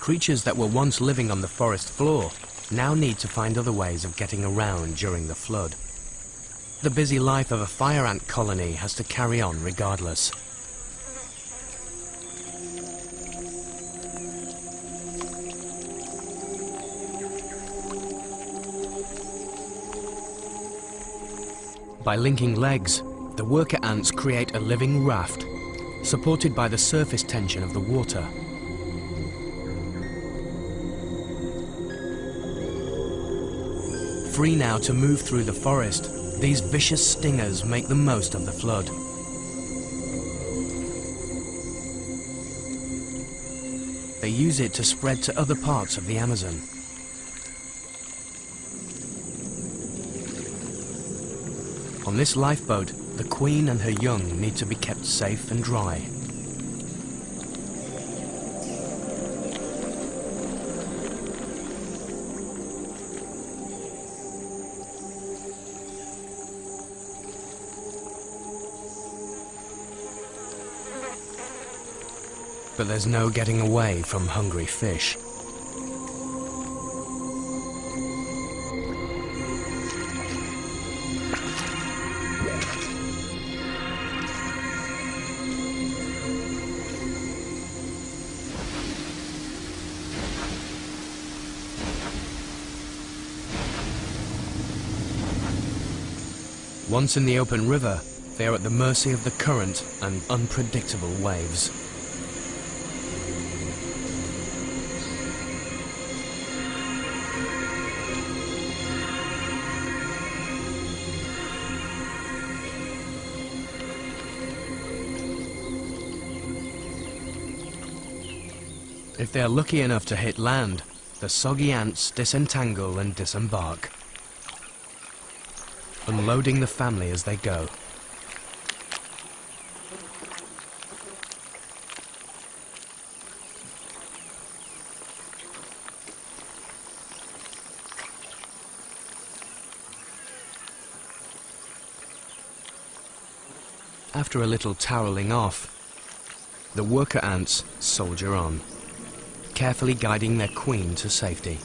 Creatures that were once living on the forest floor now need to find other ways of getting around during the flood. The busy life of a fire ant colony has to carry on regardless. By linking legs, the worker ants create a living raft, supported by the surface tension of the water. Free now to move through the forest, these vicious stingers make the most of the flood. They use it to spread to other parts of the Amazon. On this lifeboat, the queen and her young need to be kept safe and dry. But there's no getting away from hungry fish. Once in the open river, they are at the mercy of the current and unpredictable waves. If they are lucky enough to hit land, the soggy ants disentangle and disembark, unloading the family as they go. After a little toweling off, the worker ants soldier on, carefully guiding their queen to safety.